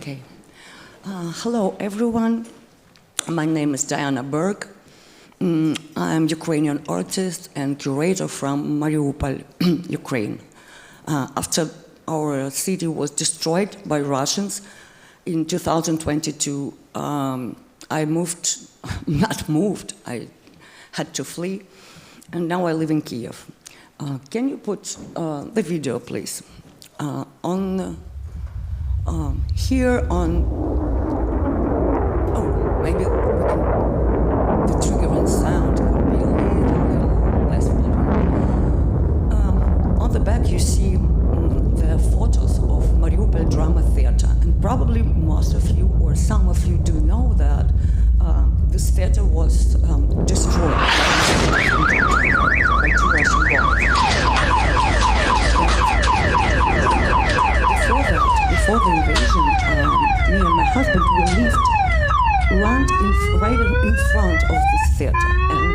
Okay. Hello, everyone. My name is Diana Berg. I'm Ukrainian artist and curator from Mariupol, Ukraine. After our city was destroyed by Russians in 2022, I had to flee, and now I live in Kiev. Can you put the video, please? Here on, maybe we can, the triggering sound could be a little less volume. On the back you see the photos of Mariupol Drama Theater, and probably most of you or some of you do know that this theater was destroyed by two Russian bombs. Before the invasion, me and my husband, we lived right in front of this theater, and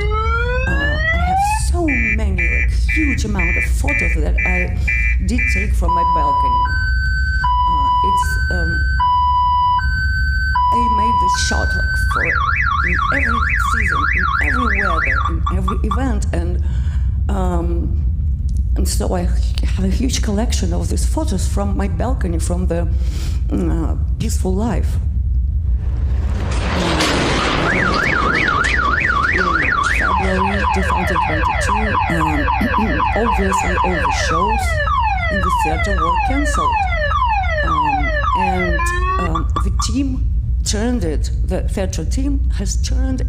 I have so many, huge amount of photos that I did take from my balcony. I made this shot for in every season, in every weather, in every event, and so I have a huge collection of these photos from my balcony, from the peaceful life. In February 2022, obviously all the shows in the theater were cancelled. And the theater team has turned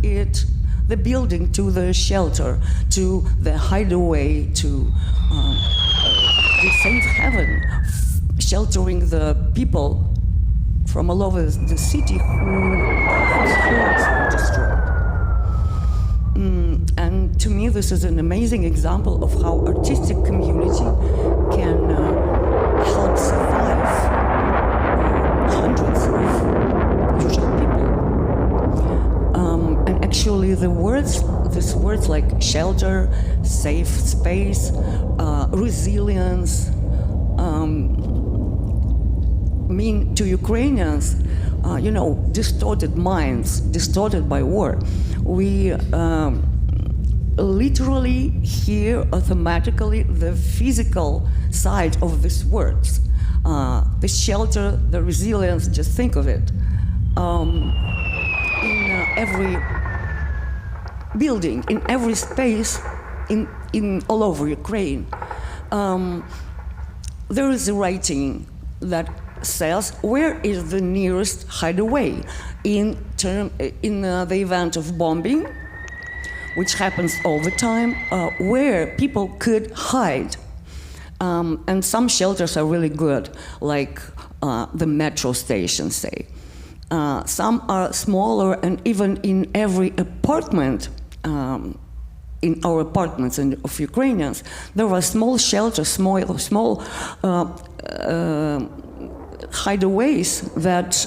the building to the shelter, to the hideaway, to the safe haven, sheltering the people from all over the city whose homes were destroyed. And to me, this is an amazing example of how artistic community can help survive hundreds of usual people. And actually, these words like shelter, safe space, resilience, mean to Ukrainians, distorted minds, distorted by war. We literally hear automatically the physical side of these words. The shelter, the resilience, just think of it. In every building, in every space, in all over Ukraine, there is a writing that says where is the nearest hideaway in the event of bombing, which happens all the time, where people could hide. And some shelters are really good, like the metro stations, say. Some are smaller, and even in every apartment, in our apartments of Ukrainians, there are small shelters, small hideaways that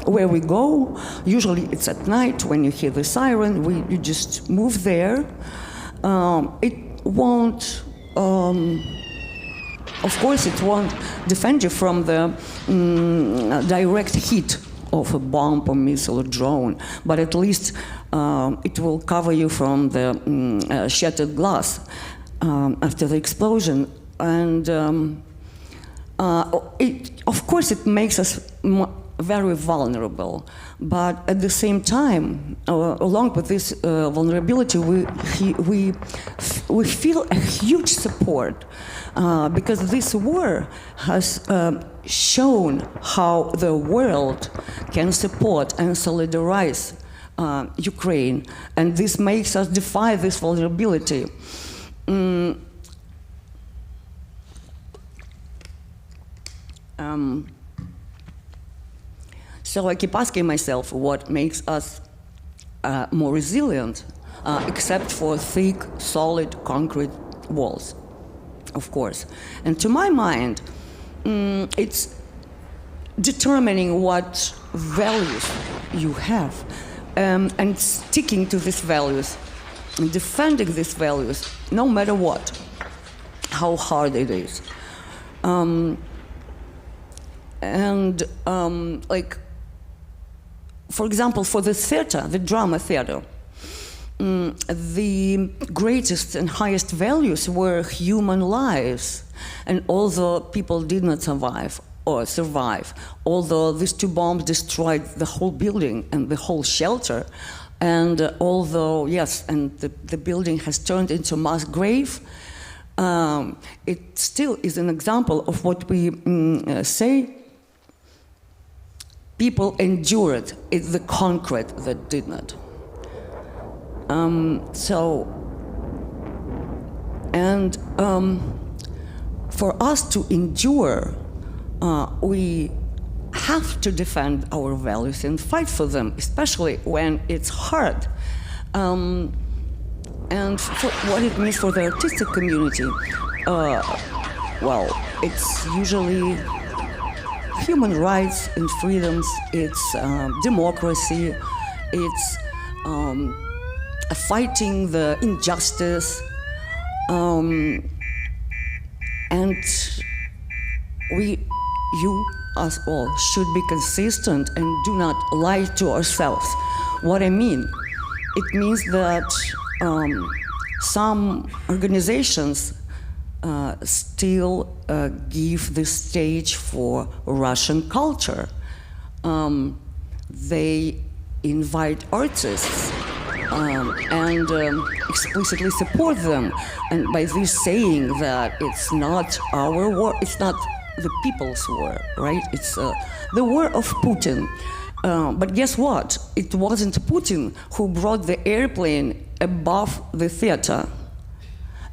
where we go. Usually it's at night when you hear the siren. You just move there. It won't. Of course, it won't defend you from the direct hit of a bomb or missile or drone, but at least it will cover you from the shattered glass after the explosion. And of course, it makes us very vulnerable, but at the same time, along with this vulnerability, we feel a huge support because this war has shown how the world can support and solidarize Ukraine, and this makes us defy this vulnerability. So I keep asking myself what makes us more resilient, except for thick, solid concrete walls, of course. And to my mind, it's determining what values you have and sticking to these values and defending these values no matter what, how hard it is. And like, for example, for the theater, the drama theater, the greatest and highest values were human lives. And although people did not survive, although these two bombs destroyed the whole building and the whole shelter, and although, yes, and the building has turned into a mass grave, it still is an example of what we say, people endured. It's the concrete that did not. For us to endure, we have to defend our values and fight for them, especially when it's hard. And for what it means for the artistic community, well, it's usually human rights and freedoms, it's democracy, it's fighting the injustice, and you, us all, should be consistent and do not lie to ourselves. What I mean? It means that some organizations still give the stage for Russian culture. They invite artists and explicitly support them, and by this saying that it's not our war, it's not the people's war, right? It's the war of Putin. But guess what? It wasn't Putin who brought the airplane above the theater.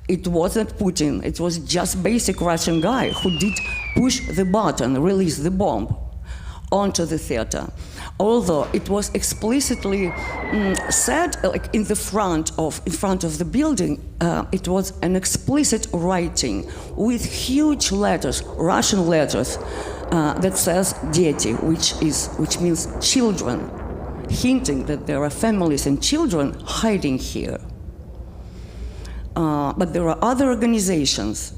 It wasn't Putin. It was just basic Russian guy who did push the button, release the bomb onto the theater. Although it was explicitly said, like in front of the building, it was an explicit writing with huge letters, Russian letters, that says "дети," which means children, hinting that there are families and children hiding here. But there are other organizations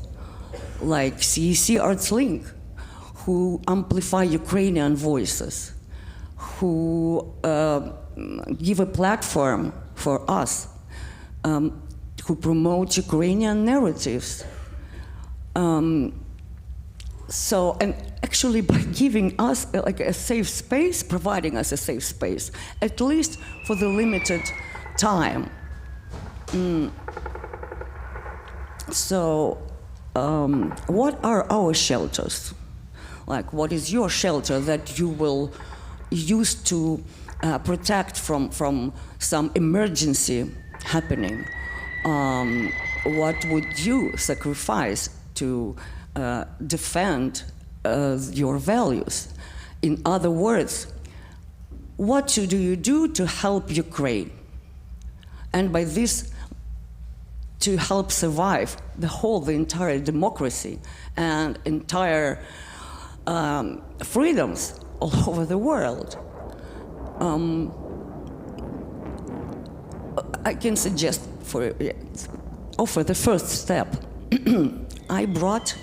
like CEC ArtsLink who amplify Ukrainian voices, who give a platform for us, who promote Ukrainian narratives. And actually by giving us like a safe space, providing us a safe space, at least for the limited time. So what are our shelters? Like, what is your shelter that you will use to protect from some emergency happening? What would you sacrifice to defend your values? In other words, what do you do to help Ukraine? And by this, to help survive the entire democracy and entire freedoms all over the world. I can suggest offer the first step. I brought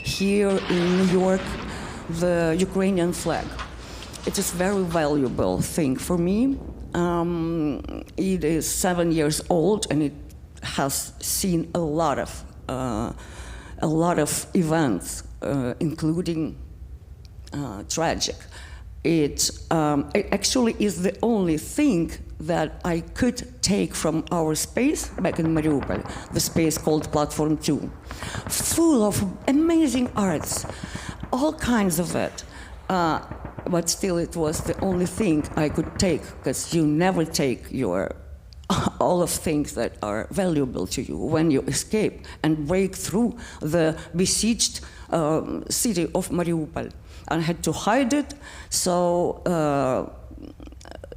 here in New York the Ukrainian flag. It is a very valuable thing for me. It is 7 years old and it has seen a lot of events, including tragic. It actually is the only thing that I could take from our space back in Mariupol, the space called Platform 2, full of amazing arts, all kinds of it. But still, it was the only thing I could take, because you never take all of things that are valuable to you when you escape and break through the besieged city of Mariupol. I had to hide it, so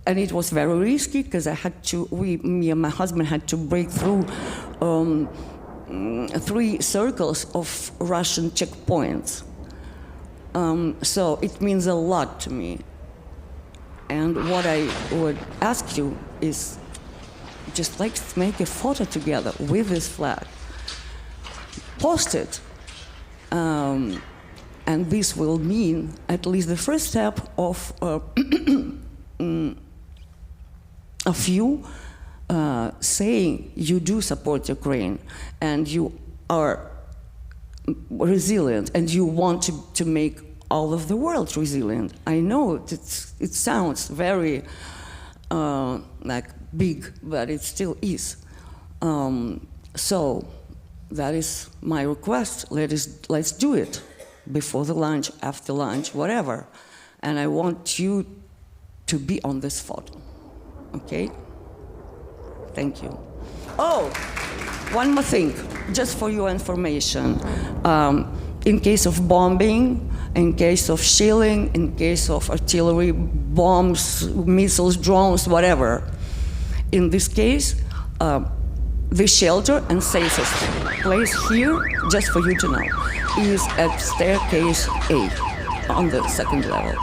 and it was very risky because me and my husband had to break through 3 circles of Russian checkpoints. So it means a lot to me. And what I would ask you is just let's make a photo together with this flag. Post it. And this will mean at least the first step of you saying you do support Ukraine and you are resilient and you want to make all of the world resilient. I know it sounds very like big, but it still is. So that is my request. Let's do it before the lunch, after lunch, whatever. And I want you to be on this photo, okay? Thank you. Oh, one more thing, just for your information. In case of bombing, in case of shelling, in case of artillery, bombs, missiles, drones, whatever, in this case, the shelter and safest place here, just for you to know, is at staircase A on the second level.